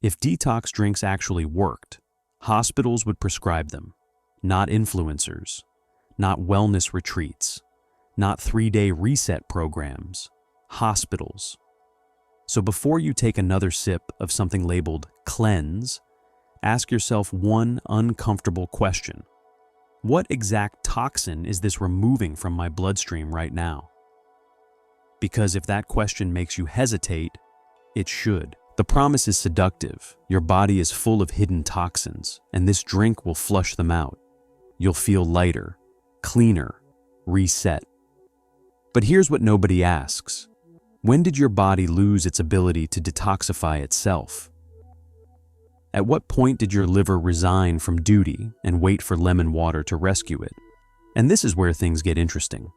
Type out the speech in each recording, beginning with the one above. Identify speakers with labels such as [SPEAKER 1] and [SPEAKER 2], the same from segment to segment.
[SPEAKER 1] If detox drinks actually worked, hospitals would prescribe them, not influencers, not wellness retreats, not 3-day reset programs, hospitals. So before you take another sip of something labeled cleanse, ask yourself one uncomfortable question. What exact toxin is this removing from my bloodstream right now? Because if that question makes you hesitate, it should. The promise is seductive. Your body is full of hidden toxins, and this drink will flush them out. You'll feel lighter, cleaner, reset. But here's what nobody asks. When did your body lose its ability to detoxify itself? At what point did your liver resign from duty and wait for lemon water to rescue it? And this is where things get interesting.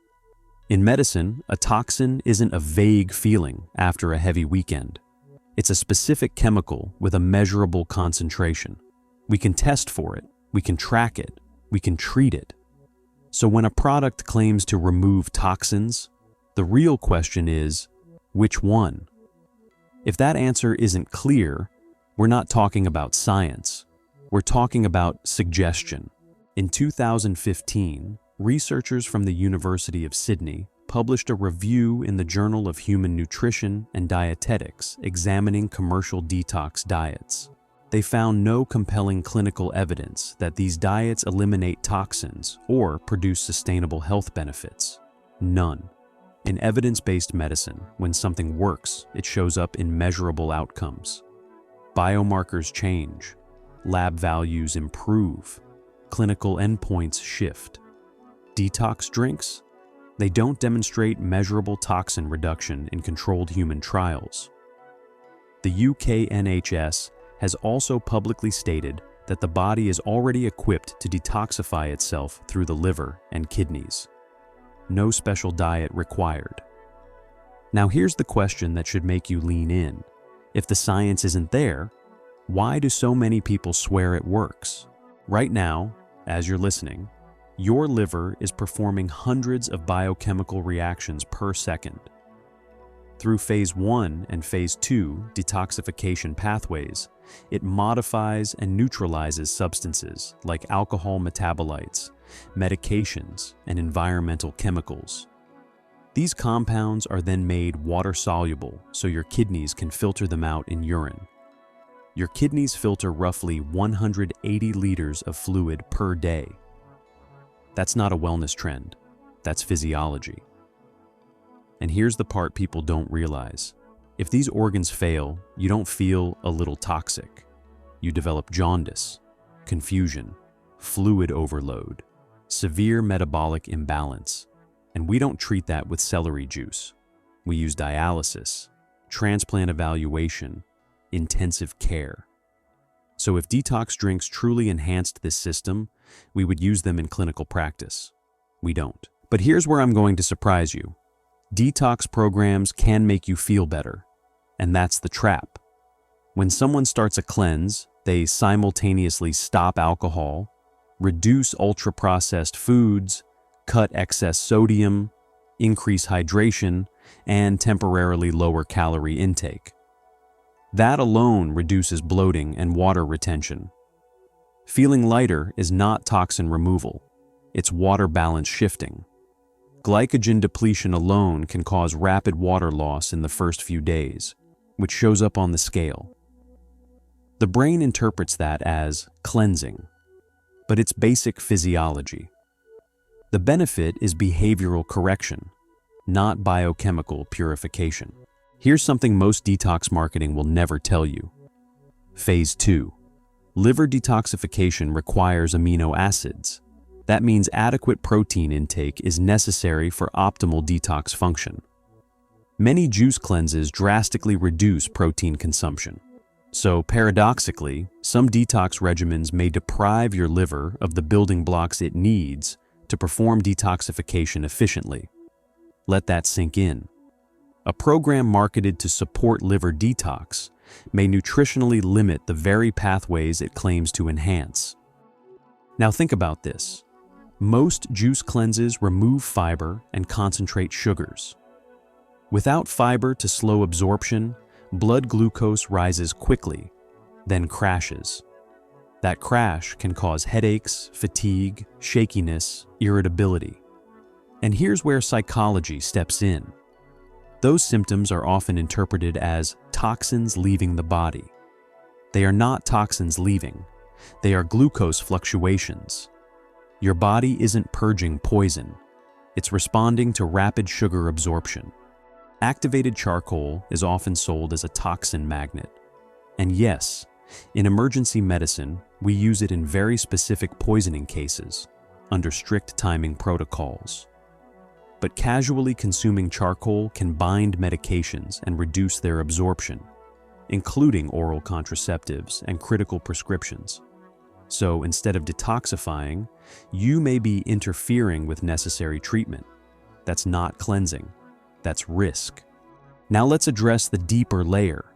[SPEAKER 1] In medicine, a toxin isn't a vague feeling after a heavy weekend. It's a specific chemical with a measurable concentration. We can test for it, we can track it, we can treat it. So when a product claims to remove toxins, the real question is, which one? If that answer isn't clear, we're not talking about science. We're talking about suggestion. In 2015, researchers from the University of Sydney published a review in the Journal of Human Nutrition and Dietetics examining commercial detox diets. They found no compelling clinical evidence that these diets eliminate toxins or produce sustainable health benefits. None. In evidence-based medicine, when something works, it shows up in measurable outcomes. Biomarkers change, lab values improve, clinical endpoints shift. Detox drinks? They don't demonstrate measurable toxin reduction in controlled human trials. The UK NHS has also publicly stated that the body is already equipped to detoxify itself through the liver and kidneys. No special diet required. Now here's the question that should make you lean in. If the science isn't there, why do so many people swear it works? Right now, as you're listening, your liver is performing hundreds of biochemical reactions per second. Through phase 1 and phase 2 detoxification pathways, it modifies and neutralizes substances like alcohol metabolites, medications, and environmental chemicals. These compounds are then made water-soluble so your kidneys can filter them out in urine. Your kidneys filter roughly 180 liters of fluid per day. That's not a wellness trend, that's physiology. And here's the part people don't realize. If these organs fail, you don't feel a little toxic. You develop jaundice, confusion, fluid overload, severe metabolic imbalance. And we don't treat that with celery juice. We use dialysis, transplant evaluation, intensive care. So if detox drinks truly enhanced this system, we would use them in clinical practice. We don't. But here's where I'm going to surprise you. Detox programs can make you feel better, and that's the trap. When someone starts a cleanse, they simultaneously stop alcohol, reduce ultra-processed foods, cut excess sodium, increase hydration, and temporarily lower calorie intake. That alone reduces bloating and water retention. Feeling lighter is not toxin removal, it's water balance shifting. Glycogen depletion alone can cause rapid water loss in the first few days, which shows up on the scale. The brain interprets that as cleansing, but it's basic physiology. The benefit is behavioral correction, not biochemical purification. Here's something most detox marketing will never tell you. Phase 2. Liver detoxification requires amino acids. That means adequate protein intake is necessary for optimal detox function. Many juice cleanses drastically reduce protein consumption. So paradoxically, some detox regimens may deprive your liver of the building blocks it needs to perform detoxification efficiently. Let that sink in. A program marketed to support liver detox may nutritionally limit the very pathways it claims to enhance. Now think about this. Most juice cleanses remove fiber and concentrate sugars. Without fiber to slow absorption, blood glucose rises quickly, then crashes. That crash can cause headaches, fatigue, shakiness, irritability. And here's where psychology steps in. Those symptoms are often interpreted as toxins leaving the body. They are not toxins leaving. They are glucose fluctuations. Your body isn't purging poison. It's responding to rapid sugar absorption. Activated charcoal is often sold as a toxin magnet. And yes, in emergency medicine, we use it in very specific poisoning cases, under strict timing protocols. But casually consuming charcoal can bind medications and reduce their absorption, including oral contraceptives and critical prescriptions. So instead of detoxifying, you may be interfering with necessary treatment. That's not cleansing. That's risk. Now let's address the deeper layer.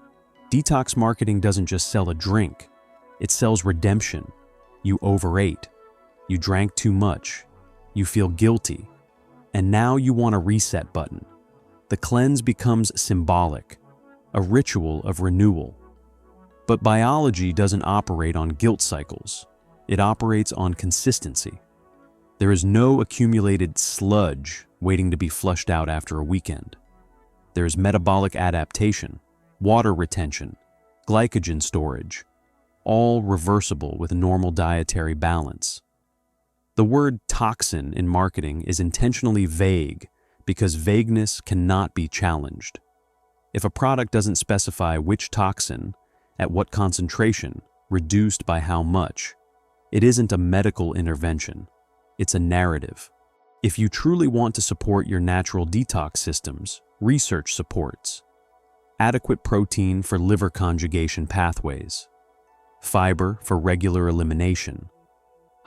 [SPEAKER 1] Detox marketing doesn't just sell a drink. It sells redemption. You overate. You drank too much. You feel guilty. And now you want a reset button. The cleanse becomes symbolic, a ritual of renewal. But biology doesn't operate on guilt cycles. It operates on consistency. There is no accumulated sludge waiting to be flushed out after a weekend. There is metabolic adaptation, water retention, glycogen storage, all reversible with normal dietary balance. The word toxin in marketing is intentionally vague because vagueness cannot be challenged. If a product doesn't specify which toxin, at what concentration, reduced by how much, it isn't a medical intervention. It's a narrative. If you truly want to support your natural detox systems, research supports adequate protein for liver conjugation pathways, fiber for regular elimination,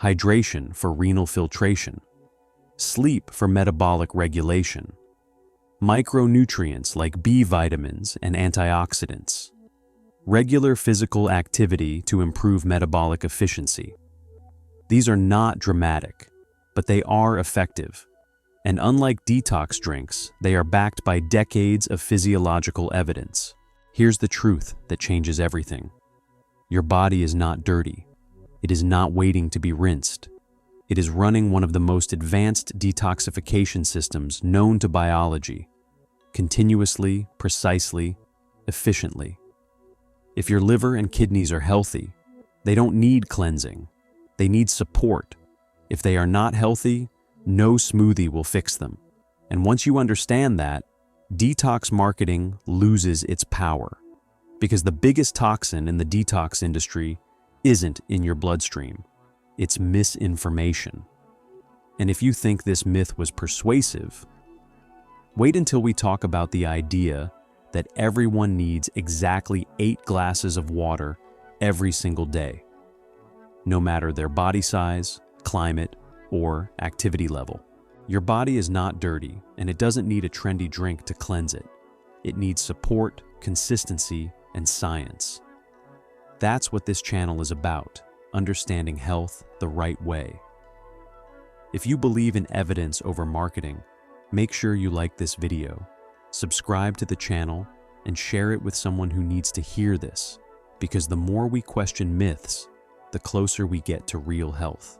[SPEAKER 1] hydration for renal filtration, sleep for metabolic regulation, micronutrients like B vitamins and antioxidants, regular physical activity to improve metabolic efficiency. These are not dramatic, but they are effective. And unlike detox drinks, they are backed by decades of physiological evidence. Here's the truth that changes everything. Your body is not dirty. It is not waiting to be rinsed. It is running one of the most advanced detoxification systems known to biology, continuously, precisely, efficiently. If your liver and kidneys are healthy, they don't need cleansing. They need support. If they are not healthy, no smoothie will fix them. And once you understand that, detox marketing loses its power. Because the biggest toxin in the detox industry isn't in your bloodstream. It's misinformation. And if you think this myth was persuasive, wait until we talk about the idea that everyone needs exactly 8 glasses of water every single day, no matter their body size, climate, or activity level. Your body is not dirty, and it doesn't need a trendy drink to cleanse it. It needs support, consistency, and science. That's what this channel is about, understanding health the right way. If you believe in evidence over marketing, make sure you like this video, subscribe to the channel, and share it with someone who needs to hear this, because the more we question myths, the closer we get to real health.